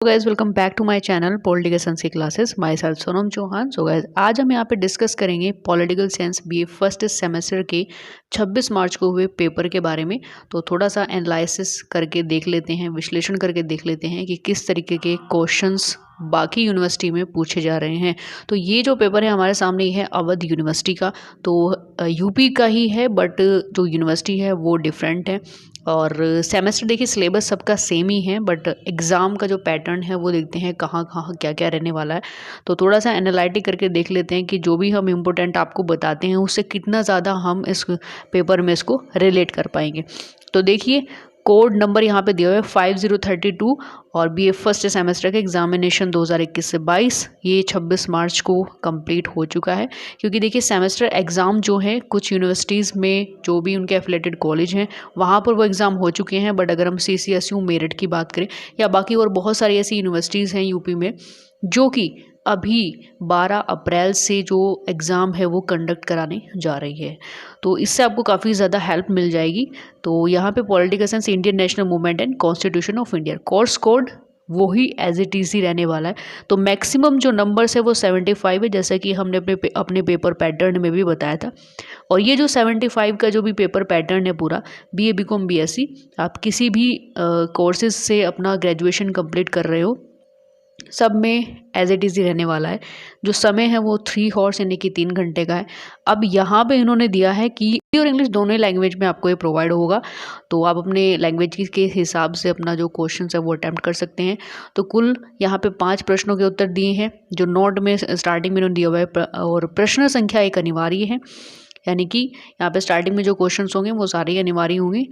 Guys welcome back to my channel political science की classes. Myself Sonam Chauhan. So guys आज हम यहाँ पे डिस्कस करेंगे political science BA first semester के 26 मार्च को हुए पेपर के बारे में। तो थोड़ा सा एनालिसिस करके देख लेते हैं, विश्लेषण करके देख लेते हैं कि किस तरीके के क्वेश्चंस बाकी यूनिवर्सिटी में पूछे जा रहे हैं। तो ये जो पेपर है हमारे सामने ही है अवध यूनिवर्सिटी का। तो यूपी का ही है बट जो यूनिवर्सिटी है वो डिफरेंट है। और सेमेस्टर देखिए सिलेबस सबका सेम ही है बट एग्ज़ाम का जो पैटर्न है वो देखते हैं कहाँ कहाँ क्या क्या रहने वाला है। तो थोड़ा सा एनालिटिक करके देख लेते हैं कि जो भी हम इम्पोर्टेंट आपको बताते हैं उससे कितना ज़्यादा हम इस पेपर में इसको रिलेट कर पाएंगे। तो देखिए कोड नंबर यहाँ पे दिया हुआ है 5032 और बीए फर्स्ट सेमेस्टर का एग्जामिनेशन 2021 से 22 ये 26 मार्च को कंप्लीट हो चुका है। क्योंकि देखिए सेमेस्टर एग्ज़ाम जो है कुछ यूनिवर्सिटीज़ में जो भी उनके एफिलेटेड कॉलेज हैं वहाँ पर वो एग्ज़ाम हो चुके हैं। बट अगर हम CCSU मेरठ की बात करें या बाकी और बहुत सारी ऐसी यूनिवर्सिटीज़ हैं यूपी में जो कि अभी 12 अप्रैल से जो एग्ज़ाम है वो कंडक्ट कराने जा रही है। तो इससे आपको काफ़ी ज़्यादा हेल्प मिल जाएगी। तो यहाँ पे political science Indian national movement and constitution of India course code वही एज इट इज़ ही रहने वाला है। तो मैक्सिमम जो नंबर्स है वो 75 है, जैसा कि हमने अपने पेपर पैटर्न में भी बताया था। और ये जो 75 का जो भी पेपर पैटर्न है पूरा BA BCom BSc आप किसी भी कोर्सेज से अपना ग्रेजुएशन कंप्लीट कर रहे हो सब में एज इट इज़ ही रहने वाला है। जो समय है वो 3 हॉर्स यानी कि 3 घंटे का है। अब यहाँ पे इन्होंने दिया है कि हिंदी और इंग्लिश दोनों ही लैंग्वेज में आपको ये प्रोवाइड होगा। तो आप अपने लैंग्वेज के हिसाब से अपना जो क्वेश्चन है वो अटैम्प्ट कर सकते हैं। तो कुल यहाँ पे 5 प्रश्नों के उत्तर दिए हैं जो नोट में स्टार्टिंग में इन्होंने दिया हुआ है। और प्रश्न संख्या एक अनिवार्य है, यानी कि यहाँ पे स्टार्टिंग में जो क्वेश्चंस होंगे वो सारे ही अनिवार्य होंगे।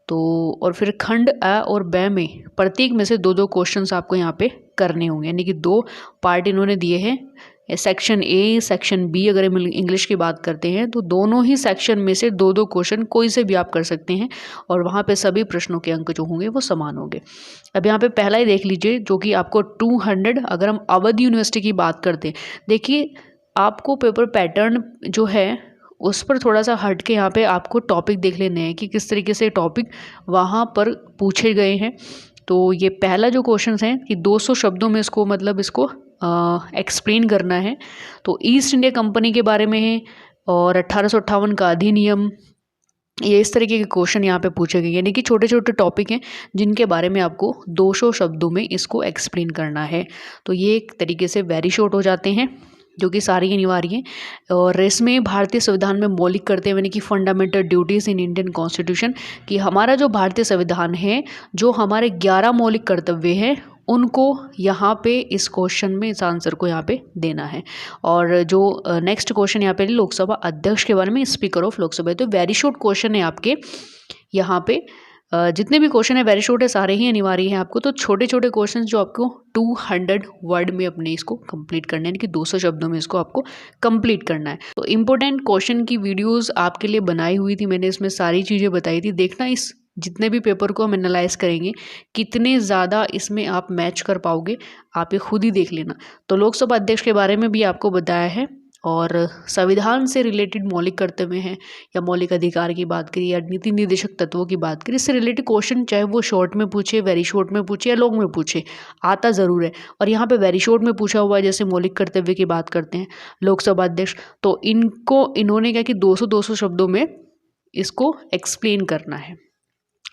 तो और फिर खंड अ और ब में प्रत्येक में से 2-2 क्वेश्चंस आपको यहाँ पे करने होंगे, यानी कि 2 पार्ट इन्होंने दिए हैं। सेक्शन ए सेक्शन बी अगर हम इंग्लिश की बात करते हैं तो दोनों ही सेक्शन में से 2-2 क्वेश्चन कोई से भी आप कर सकते हैं और वहाँ पे सभी प्रश्नों के अंक जो होंगे वो समान होंगे। अब यहाँ पे पहला ही देख लीजिए जो कि आपको 200 अगर हम अवध यूनिवर्सिटी की बात करते हैं। देखिए आपको पेपर पैटर्न जो है उस पर थोड़ा सा हट के यहाँ पे आपको टॉपिक देख लेने हैं कि किस तरीके से टॉपिक वहाँ पर पूछे गए हैं। तो ये पहला जो क्वेश्चन है कि 200 शब्दों में इसको एक्सप्लेन करना है। तो ईस्ट इंडिया कंपनी के बारे में है और 1858 का अधिनियम, ये इस तरीके के क्वेश्चन यहाँ पे पूछे गए, यानी कि छोटे छोटे टॉपिक हैं जिनके बारे में आपको 200 शब्दों में इसको एक्सप्लेन करना है। तो ये एक तरीके से वेरी शॉर्ट हो जाते हैं जो कि सारी अनिवार्य हैं। और इसमें भारतीय संविधान में मौलिक कर्तव्य यानी कि fundamental duties in Indian constitution कि हमारा जो भारतीय संविधान है जो हमारे 11 मौलिक कर्तव्य हैं उनको यहाँ पे इस क्वेश्चन में इस आंसर को यहाँ पे देना है। और जो नेक्स्ट क्वेश्चन यहाँ पे लोकसभा अध्यक्ष के बारे में, स्पीकर ऑफ लोकसभा। तो वेरी शॉर्ट क्वेश्चन है आपके यहाँ पे। जितने भी क्वेश्चन है वेरी शॉर्ट है, सारे ही अनिवार्य हैं आपको। तो छोटे छोटे क्वेश्चन जो आपको 200 वर्ड में अपने इसको कंप्लीट करना है, यानी कि 200 शब्दों में इसको आपको कंप्लीट करना है। तो इम्पोर्टेंट क्वेश्चन की वीडियोस आपके लिए बनाई हुई थी मैंने, इसमें सारी चीज़ें बताई थी। देखना इस जितने भी पेपर को हम एनालाइज करेंगे कितने ज़्यादा इसमें आप मैच कर पाओगे, आप ये खुद ही देख लेना। तो लोकसभा अध्यक्ष के बारे में भी आपको बताया है और संविधान से रिलेटेड मौलिक कर्तव्य हैं या मौलिक अधिकार की बात करिए या नीति निर्देशक तत्वों की बात करिए, इससे रिलेटेड क्वेश्चन चाहे वो शॉर्ट में पूछे, वेरी शॉर्ट में पूछे या लॉन्ग में पूछे, आता ज़रूर है। और यहाँ पे वेरी शॉर्ट में पूछा हुआ है, जैसे मौलिक कर्तव्य की बात करते हैं लोकसभा अध्यक्ष, तो इन्होंने क्या कि 200 शब्दों में इसको एक्सप्लेन करना है।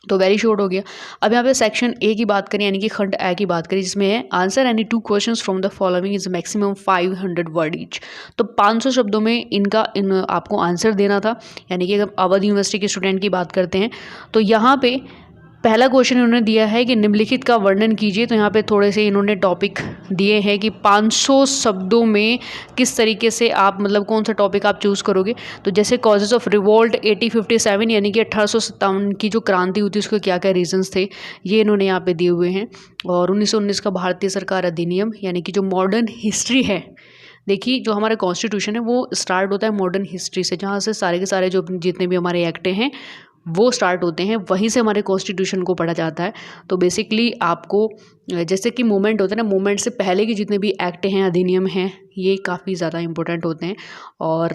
तो वेरी शॉर्ट हो गया। अब यहाँ पे सेक्शन ए की बात करें यानी कि खंड ए की बात करें जिसमें है answer any 2 questions from the following is maximum 500 word each. तो 500 शब्दों में इन आपको आंसर देना था, यानी कि अगर अवध यूनिवर्सिटी के स्टूडेंट की बात करते हैं तो यहाँ पे पहला क्वेश्चन इन्होंने दिया है कि निम्नलिखित का वर्णन कीजिए। तो यहाँ पे थोड़े से इन्होंने टॉपिक दिए हैं कि 500 शब्दों में किस तरीके से आप कौन सा टॉपिक आप चूज़ करोगे। तो जैसे कॉजेज ऑफ रिवोल्ट 1857 यानी कि 1857 की जो क्रांति हुई थी उसके क्या क्या रीजंस थे ये इन्होंने यहाँ पे दिए हुए हैं। और 1919 का भारतीय सरकार अधिनियम, यानी कि जो मॉडर्न हिस्ट्री है। देखिए जो हमारा कॉन्स्टिट्यूशन है वो स्टार्ट होता है मॉडर्न हिस्ट्री से, जहाँ से सारे के सारे जो जितने भी हमारे एक्ट हैं वो स्टार्ट होते हैं, वहीं से हमारे कॉन्स्टिट्यूशन को पढ़ा जाता है। तो बेसिकली आपको जैसे कि मूवमेंट होता है ना, मूवमेंट से पहले के जितने भी एक्ट हैं, अधिनियम हैं, ये काफ़ी ज़्यादा इंपॉर्टेंट होते हैं। और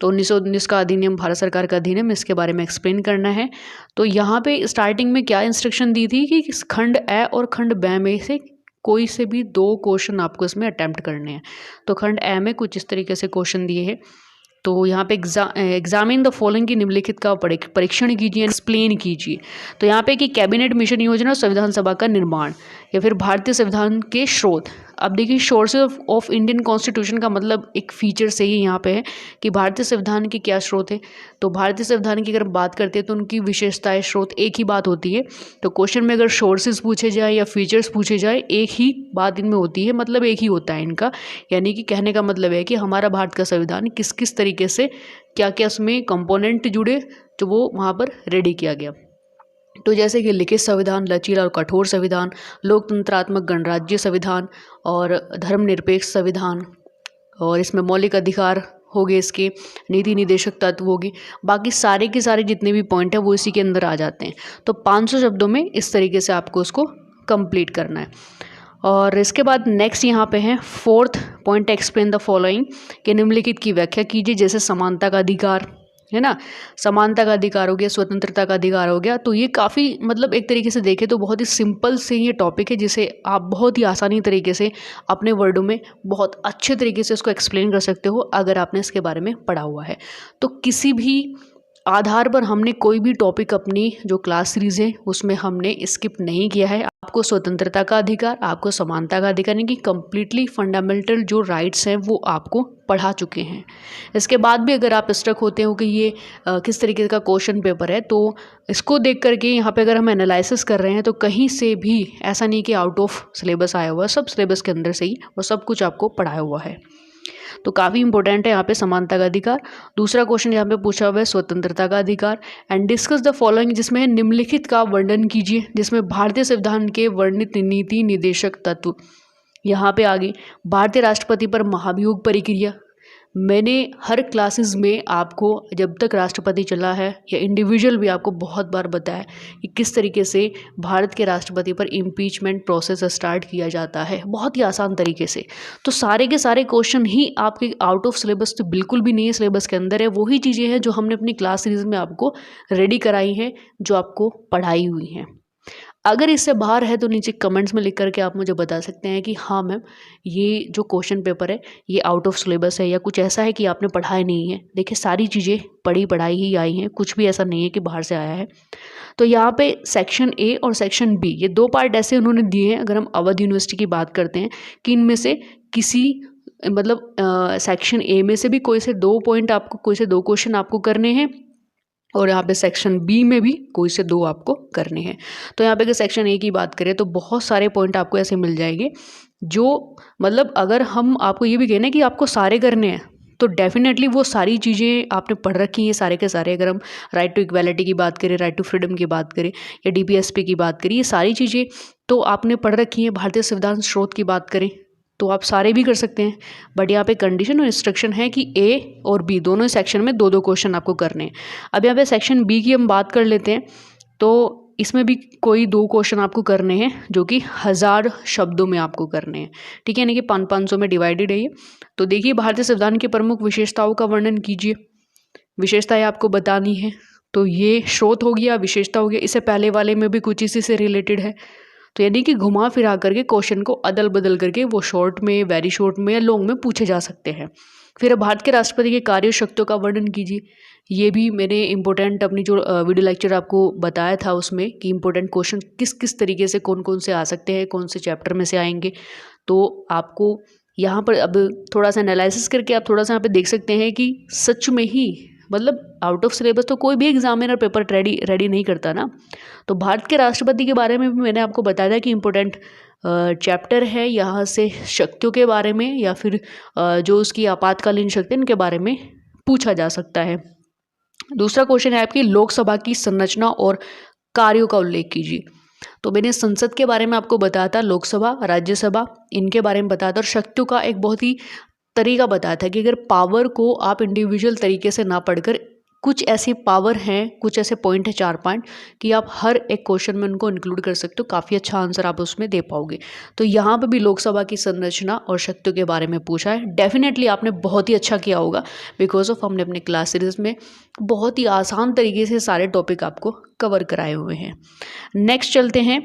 तो 1919 का अधिनियम, भारत सरकार का अधिनियम, इसके बारे में एक्सप्लेन करना है। तो यहाँ पे स्टार्टिंग में क्या इंस्ट्रक्शन दी थी कि खंड ए और खंड ब में से कोई से भी 2 क्वेश्चन आपको इसमें अटेम्प्ट करने हैं। तो खंड ए में कुछ इस तरीके से क्वेश्चन दिए हैं। तो यहाँ पे एग्जामिन द फॉलोइंग की निम्नलिखित का परीक्षण कीजिए, एक्सप्लेन कीजिए। तो यहाँ पे कि कैबिनेट मिशन योजना और संविधान सभा का निर्माण, या फिर भारतीय संविधान के स्रोत। अब देखिए, सोर्सेज ऑफ इंडियन कॉन्स्टिट्यूशन का मतलब एक फीचर से ही यहाँ पे है कि भारतीय संविधान के क्या स्रोत है। तो भारतीय संविधान की अगर बात करते हैं तो उनकी विशेषताएं, स्रोत एक ही बात होती है। तो क्वेश्चन में अगर सोर्सेज पूछे जाए या फीचर्स पूछे जाए, एक ही बात इनमें होती है, मतलब एक ही होता है इनका। यानी कि कहने का मतलब है कि हमारा भारत का संविधान किस किस तरीके से, क्या क्या उसमें कंपोनेंट जुड़े, तो वो वहाँ पर रेडी किया गया। तो जैसे कि लिखित संविधान, लचीला और कठोर संविधान, लोकतंत्रात्मक गणराज्य संविधान और धर्मनिरपेक्ष संविधान, और इसमें मौलिक अधिकार हो गए, इसके नीति निदेशक तत्व होगी। बाकी सारे के सारे जितने भी पॉइंट हैं वो इसी के अंदर आ जाते हैं। तो 500 शब्दों में इस तरीके से आपको उसको कंप्लीट करना है। और इसके बाद नेक्स्ट यहाँ पे है 4th point, explain the following कि निम्नलिखित की व्याख्या कीजिए। जैसे समानता का अधिकार है ना, समानता का अधिकार हो गया, स्वतंत्रता का अधिकार हो गया। तो ये काफ़ी मतलब एक तरीके से देखें तो बहुत ही सिंपल से ये टॉपिक है, जिसे आप बहुत ही आसानी तरीके से अपने वर्डों में बहुत अच्छे तरीके से इसको एक्सप्लेन कर सकते हो अगर आपने इसके बारे में पढ़ा हुआ है। तो किसी भी आधार पर हमने कोई भी टॉपिक अपनी जो क्लास सीरीज़ है उसमें हमने स्किप नहीं किया है। आपको स्वतंत्रता का अधिकार, आपको समानता का अधिकार, यानी कि कम्प्लीटली फंडामेंटल जो राइट्स हैं वो आपको पढ़ा चुके हैं। इसके बाद भी अगर आप स्ट्रक होते हो कि ये किस तरीके का क्वेश्चन पेपर है, तो इसको देख करके यहाँ पे अगर हम एनालिसिस कर रहे हैं तो कहीं से भी ऐसा नहीं कि आउट ऑफ सिलेबस आया हुआ है, सब सिलेबस के अंदर से ही और सब कुछ आपको पढ़ाया हुआ है। तो काफ़ी इंपॉर्टेंट है यहाँ पे समानता का अधिकार। दूसरा क्वेश्चन यहाँ पे पूछा हुआ है स्वतंत्रता का अधिकार। एंड डिस्कस द फॉलोइंग, जिसमें निम्नलिखित का वर्णन कीजिए, जिसमें भारतीय संविधान के वर्णित नीति निदेशक तत्व। यहाँ पे आगे भारतीय राष्ट्रपति पर महाभियोग प्रक्रिया। मैंने हर क्लासेस में आपको जब तक राष्ट्रपति चला है या इंडिविजुअल भी आपको बहुत बार बताया कि किस तरीके से भारत के राष्ट्रपति पर इम्पीचमेंट प्रोसेस स्टार्ट किया जाता है, बहुत ही आसान तरीके से। तो सारे के सारे क्वेश्चन ही आपके आउट ऑफ सिलेबस तो बिल्कुल भी नहीं है, सिलेबस के अंदर है। वही चीज़ें हैं जो हमने अपनी क्लास सीरीज में आपको रेडी कराई हैं, जो आपको पढ़ाई हुई हैं। अगर इससे बाहर है तो नीचे कमेंट्स में लिख करके आप मुझे बता सकते हैं कि हाँ मैम, ये जो क्वेश्चन पेपर है ये आउट ऑफ सिलेबस है या कुछ ऐसा है कि आपने पढ़ाई नहीं है। देखिए, सारी चीज़ें पढ़ाई ही आई हैं, कुछ भी ऐसा नहीं है कि बाहर से आया है। तो यहाँ पे सेक्शन ए और सेक्शन बी, ये 2 पार्ट ऐसे उन्होंने दिए हैं। अगर हम अवध यूनिवर्सिटी की बात करते हैं कि इनमें से किसी मतलब सेक्शन ए में से भी कोई से 2 पॉइंट आपको, कोई से 2 क्वेश्चन आपको करने हैं, और यहाँ पे सेक्शन बी में भी कोई से 2 आपको करने हैं। तो यहाँ पे अगर सेक्शन ए की बात करें तो बहुत सारे पॉइंट आपको ऐसे मिल जाएंगे जो मतलब अगर हम आपको ये भी कहना कि आपको सारे करने हैं तो डेफिनेटली वो सारी चीज़ें आपने पढ़ रखी हैं सारे के सारे। अगर हम राइट टू इक्वालिटी की बात करें, राइट टू फ्रीडम की बात करें या डीपीएसपी की बात करें, ये सारी चीज़ें तो आपने पढ़ रखी हैं। भारतीय संविधान स्रोत की बात करें तो आप सारे भी कर सकते हैं, बट यहाँ पे कंडीशन और इंस्ट्रक्शन है कि ए और बी दोनों सेक्शन में 2-2 क्वेश्चन आपको करने हैं। अब यहाँ पे सेक्शन बी की हम बात कर लेते हैं, तो इसमें भी कोई 2 क्वेश्चन आपको करने हैं जो कि 1000 शब्दों में आपको करने हैं, ठीक है, यानी कि 500 में डिवाइडेड है ये। तो देखिए, भारतीय संविधान की प्रमुख विशेषताओं का वर्णन कीजिए। विशेषताएं आपको बतानी है, तो ये स्रोत हो गया, विशेषता हो गया। इससे पहले वाले में भी कुछ इसी से रिलेटेड है। तो यानी कि घुमा फिरा करके क्वेश्चन को अदल बदल करके वो शॉर्ट में, वेरी शॉर्ट में या लॉन्ग में पूछे जा सकते हैं। फिर भारत के राष्ट्रपति के कार्य शक्तियों का वर्णन कीजिए। ये भी मैंने इंपॉर्टेंट अपनी जो वीडियो लेक्चर आपको बताया था उसमें कि इंपॉर्टेंट क्वेश्चन किस किस तरीके से कौन कौन से आ सकते हैं, कौन से चैप्टर में से आएंगे। तो आपको यहाँ पर अब थोड़ा सा एनालिसिस करके आप थोड़ा सा यहाँ पे देख सकते हैं कि सच में ही मतलब आउट ऑफ सिलेबस तो कोई भी एग्जामिनर पेपर रेडी नहीं करता ना। तो भारत के राष्ट्रपति के बारे में भी मैंने आपको बताया था कि इम्पोर्टेंट चैप्टर है, यहाँ से शक्तियों के बारे में या फिर जो उसकी आपातकालीन शक्ति इनके बारे में पूछा जा सकता है। दूसरा क्वेश्चन है आपकी लोकसभा की संरचना और कार्यों का उल्लेख कीजिए। तो मैंने संसद के बारे में आपको बताया था, लोकसभा, राज्यसभा, इनके बारे में बताया था, और शक्तियों का एक बहुत ही तरीका बताया था कि अगर पावर को आप इंडिविजुअल तरीके से ना पढ़कर कुछ ऐसी पावर हैं, कुछ ऐसे पॉइंट है 4-5 कि आप हर एक क्वेश्चन में उनको इंक्लूड कर सकते हो, काफ़ी अच्छा आंसर आप उसमें दे पाओगे। तो यहाँ पे भी लोकसभा की संरचना और शक्तियों के बारे में पूछा है। डेफिनेटली आपने बहुत ही अच्छा किया होगा, बिकॉज ऑफ हमने अपने क्लास सीरीज में बहुत ही आसान तरीके से सारे टॉपिक आपको कवर कराए हुए हैं। नेक्स्ट चलते हैं,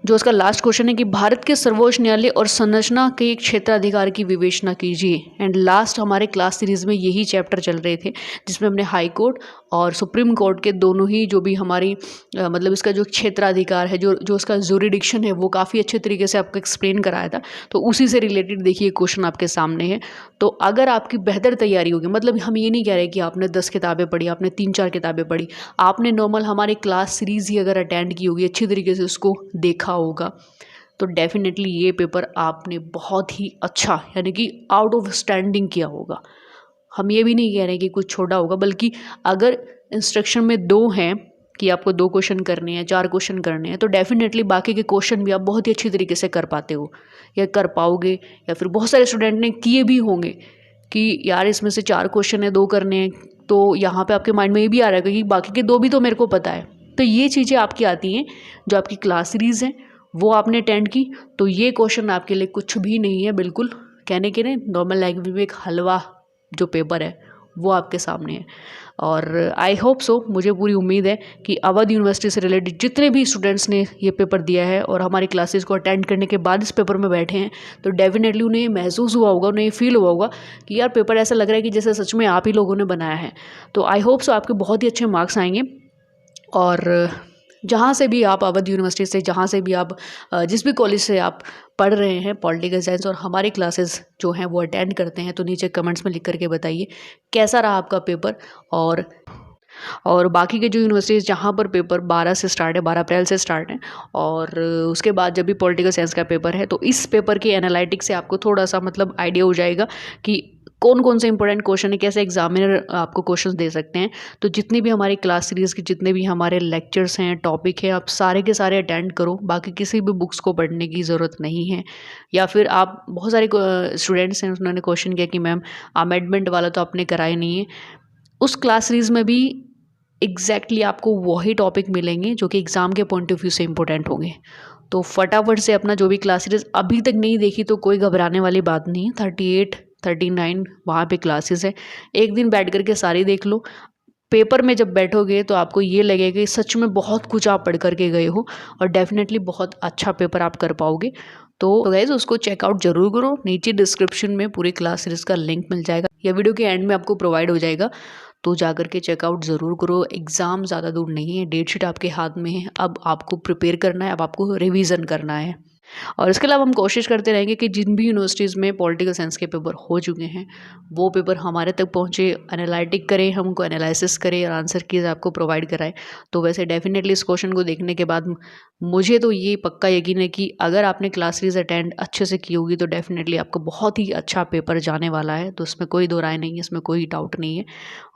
जो इसका लास्ट क्वेश्चन है कि भारत के सर्वोच्च न्यायालय और संरचना के क्षेत्राधिकार की विवेचना कीजिए। एंड लास्ट हमारे क्लास सीरीज में यही चैप्टर चल रहे थे जिसमें हमने हाई कोर्ट और सुप्रीम कोर्ट के दोनों ही जो भी हमारी मतलब इसका जो क्षेत्राधिकार है, जो इसका जुरिडिक्शन है, वो काफ़ी अच्छे तरीके से आपको एक्सप्लेन कराया था। तो उसी से रिलेटेड देखिए क्वेश्चन आपके सामने है। तो अगर आपकी बेहतर तैयारी होगी, मतलब हम ये नहीं कह रहे कि आपने 10 किताबें पढ़ी, आपने 3-4 किताबें पढ़ी, आपने नॉर्मल हमारी क्लास सीरीज़ ही अगर अटेंड की होगी, अच्छी तरीके से उसको देखा होगा, तो डेफिनेटली ये पेपर आपने बहुत ही अच्छा यानी कि आउट ऑफ स्टैंडिंग किया होगा। हम ये भी नहीं कह रहे कि कुछ छोटा होगा, बल्कि अगर इंस्ट्रक्शन में 2 हैं कि आपको 2 क्वेश्चन करने हैं, 4 क्वेश्चन करने हैं, तो डेफिनेटली बाकी के क्वेश्चन भी आप बहुत ही अच्छी तरीके से कर पाते हो या कर पाओगे, या फिर बहुत सारे स्टूडेंट ने किए भी होंगे कि यार इसमें से 4 क्वेश्चन है, 2 करने हैं, तो यहाँ पे आपके माइंड में ये भी आ रहा है कि बाकी के 2 भी तो मेरे को पता है। तो ये चीज़ें आपकी आती हैं जो आपकी क्लास सीरीज़ हैं, वो आपने अटेंड की, तो ये क्वेश्चन आपके लिए कुछ भी नहीं है, बिल्कुल कहने के नहीं, नॉर्मल लैंग्वेज में एक हलवा जो पेपर है वो आपके सामने है। और आई होप सो, मुझे पूरी उम्मीद है कि अवध यूनिवर्सिटी से रिलेटेड जितने भी स्टूडेंट्स ने ये पेपर दिया है और हमारी क्लासेस को अटेंड करने के बाद इस पेपर में बैठे हैं, तो डेफिनेटली उन्हें ये महसूस हुआ होगा, उन्हें ये फील हुआ होगा कि यार पेपर ऐसा लग रहा है कि जैसे सच में आप ही लोगों ने बनाया है। तो आई होप सो आपके बहुत ही अच्छे मार्क्स आएंगे। और जहाँ से भी आप अवध यूनिवर्सिटी से, जहाँ से भी आप जिस भी कॉलेज से आप पढ़ रहे हैं पॉलिटिकल साइंस और हमारी क्लासेस जो हैं वो अटेंड करते हैं, तो नीचे कमेंट्स में लिख करके बताइए कैसा रहा आपका पेपर। और बाकी के जो यूनिवर्सिटीज़ जहाँ पर पेपर 12 से स्टार्ट है, 12 अप्रैल से स्टार्ट है, और उसके बाद जब भी पॉलिटिकल साइंस का पेपर है, तो इस पेपर के एनालिटिक्स से आपको थोड़ा सा मतलब आइडिया हो जाएगा कि कौन कौन से इंपॉर्टेंट क्वेश्चन है, कैसे एग्जामिनर आपको क्वेश्चन दे सकते हैं। तो जितनी भी हमारी क्लास सीरीज़ की जितने भी हमारे लेक्चर्स हैं, टॉपिक है, आप सारे के सारे अटेंड करो। बाकी किसी भी बुक्स को पढ़ने की ज़रूरत नहीं है। या फिर आप बहुत सारे स्टूडेंट्स हैं, उन्होंने क्वेश्चन किया कि मैम अमेंडमेंट वाला तो आपने कराया नहीं है। उस क्लास सीरीज़ में भी एग्जैक्टली आपको वही टॉपिक मिलेंगे जो कि एग्ज़ाम के पॉइंट ऑफ व्यू से इंपॉर्टेंट होंगे। तो फटाफट से अपना जो भी क्लास सीरीज़ अभी तक नहीं देखी तो कोई घबराने वाली बात नहीं है। 38, 39 वहाँ पे क्लासेस है, एक दिन बैठ करके सारी देख लो। पेपर में जब बैठोगे तो आपको ये लगेगा कि सच में बहुत कुछ आप पढ़ करके गए हो और डेफिनेटली बहुत अच्छा पेपर आप कर पाओगे। तो गाइस उसको चेकआउट जरूर करो। नीचे डिस्क्रिप्शन में पूरी क्लास सीरीज़ का लिंक मिल जाएगा या वीडियो के एंड में आपको प्रोवाइड हो जाएगा, तो जाकर के चेकआउट ज़रूर करो। एग्ज़ाम ज़्यादा दूर नहीं है, डेट शीट आपके हाथ में है, अब आपको प्रिपेयर करना है, अब आपको रिवीजन करना है। और इसके अलावा हम कोशिश करते रहेंगे कि जिन भी यूनिवर्सिटीज़ में पॉलिटिकल साइंस के पेपर हो चुके हैं वो पेपर हमारे तक पहुँचे, एनालिटिक करें, हमको एनालिसिस करें और आंसर कीज़ आपको प्रोवाइड कराएं। तो वैसे डेफिनेटली इस क्वेश्चन को देखने के बाद मुझे तो ये पक्का यकीन है कि अगर आपने क्लास सीरीज़ अटेंड अच्छे से की होगी तो डेफिनेटली आपको बहुत ही अच्छा पेपर जाने वाला है। तो इसमें कोई दो राय नहीं है, इसमें कोई डाउट नहीं है।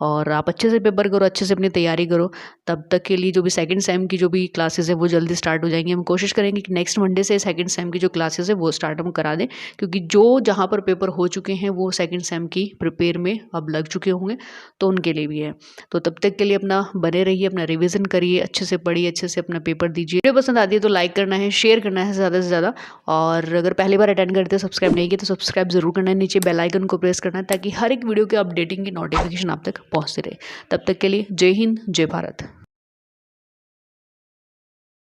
और आप अच्छे से पेपर करो, अच्छे से अपनी तैयारी करो। तब तक के लिए जो भी सेकंड सेम की जो भी क्लासेस है वो जल्दी स्टार्ट हो जाएंगी। हम कोशिश करेंगे कि नेक्स्ट मंडे से सेकंड सेम की जो क्लासेस है वो स्टार्ट हम करा दें, क्योंकि जो जहाँ पर पेपर हो चुके हैं वो सेकंड सेम की प्रिपेयर में अब लग चुके होंगे, तो उनके लिए भी है। तो तब तक के लिए अपना बने रहिए, अपना रिविज़न करिए, अच्छे से पढ़िए, अच्छे से अपना पेपर दीजिए। वीडियो पसंद आती है तो लाइक करना है, शेयर करना है ज़्यादा से ज़्यादा, और अगर पहली बार अटेंड करते हैं सब्सक्राइब नहीं किया तो सब्सक्राइब जरूर करना है। नीचे बेल आइकन को प्रेस करना है ताकि हर एक वीडियो के अपडेटिंग की नोटिफिकेशन आप तक पहुँचते रहे। तब तक के लिए जय हिंद, जय भारत।